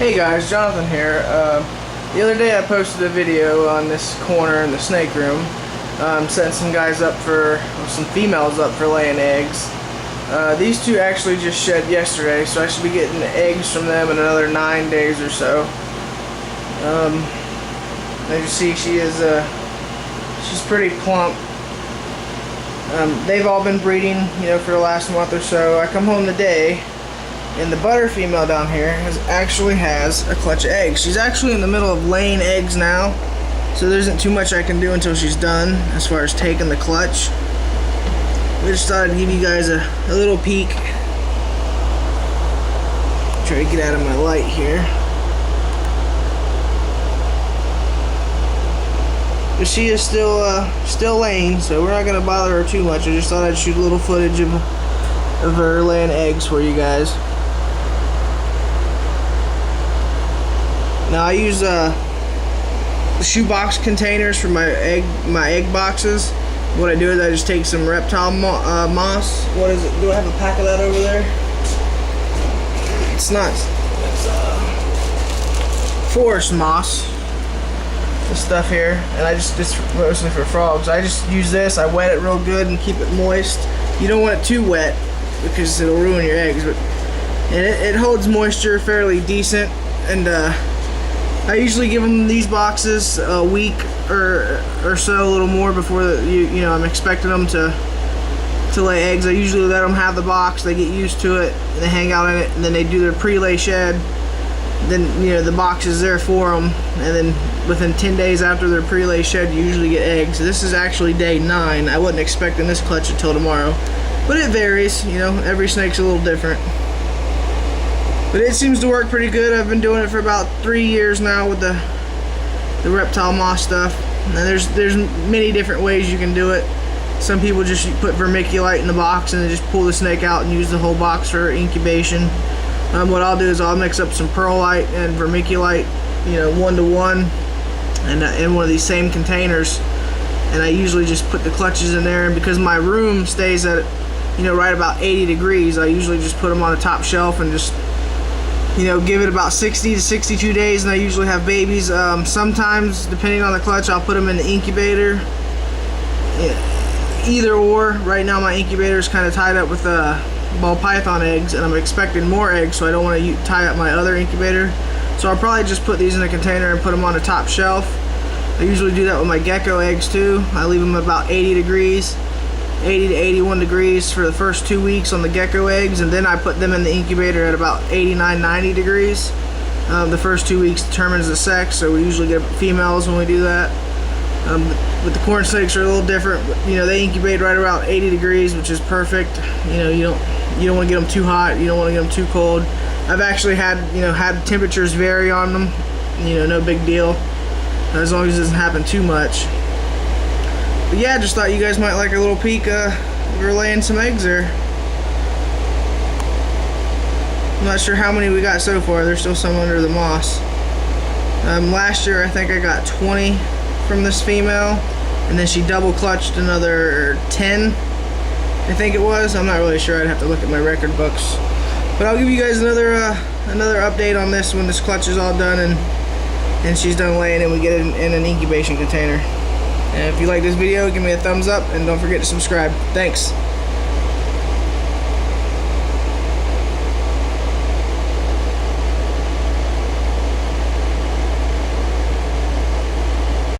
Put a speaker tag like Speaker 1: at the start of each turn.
Speaker 1: Hey guys, Jonathan here. The other day I posted a video on this corner in the snake room, setting some guys up for, some females up for laying eggs. These two actually just shed yesterday, so I should be getting the eggs from them in another 9 days or so. As you see, she's pretty plump. They've all been breeding, for the last month or so. I come home today, and the butter female down here actually has a clutch of eggs. She's actually in the middle of laying eggs now, so there isn't too much I can do until she's done as far as taking the clutch. We just thought I'd give you guys a little peek. Try to get out of my light here. But she is still laying, so we're not going to bother her too much. I just thought I'd shoot a little footage of her laying eggs for you guys. Now I use shoebox containers for my egg boxes. What I do is I just take some reptile moss. What is it? Do I have a pack of that over there? It's not. It's forest moss. This stuff here, and I just mostly for frogs. I just use this. I wet it real good and keep it moist. You don't want it too wet because it'll ruin your eggs. And it holds moisture fairly decent. And I usually give them these boxes a week or so, a little more before I'm expecting them to lay eggs. I usually let them have the box, they get used to it, and they hang out in it, and then they do their pre-lay shed. Then the box is there for them, and then within 10 days after their pre-lay shed, you usually get eggs. This is actually day 9. I wasn't expecting this clutch until tomorrow, but it varies. Every snake's a little different. But it seems to work pretty good. I've been doing it for about 3 years now with the reptile moss stuff. And there's many different ways you can do it. Some people just put vermiculite in the box and then just pull the snake out and use the whole box for incubation. What I'll do is I'll mix up some perlite and vermiculite, 1-to-1, and in one of these same containers. And I usually just put the clutches in there. And because my room stays at right about 80 degrees, I usually just put them on the top shelf and just give it about 60 to 62 days, and I usually have babies. Sometimes, depending on the clutch, I'll put them in the incubator. Either or. Right now my incubator is kind of tied up with ball python eggs, and I'm expecting more eggs, so I don't want to tie up my other incubator. So I'll probably just put these in a container and put them on the top shelf. I usually do that with my gecko eggs too. I leave them about 80 degrees. 80 to 81 degrees for the first 2 weeks on the gecko eggs, and then I put them in the incubator at about 89-90 degrees. The first 2 weeks determines the sex, so we usually get females when we do that. But the corn snakes are a little different. They incubate right around 80 degrees, which is perfect. You don't want to get them too hot. You don't want to get them too cold. I've actually had temperatures vary on them. No big deal, as long as it doesn't happen too much. But yeah, just thought you guys might like a little peek. We're laying some eggs there. I'm not sure how many we got so far. There's still some under the moss. Last year I think I got 20 from this female, and then she double clutched another 10, I think it was. I'm not really sure. I'd have to look at my record books. But I'll give you guys another update on this when this clutch is all done and she's done laying, and we get it in an incubation container. And if you like this video, give me a thumbs up, and don't forget to subscribe. Thanks.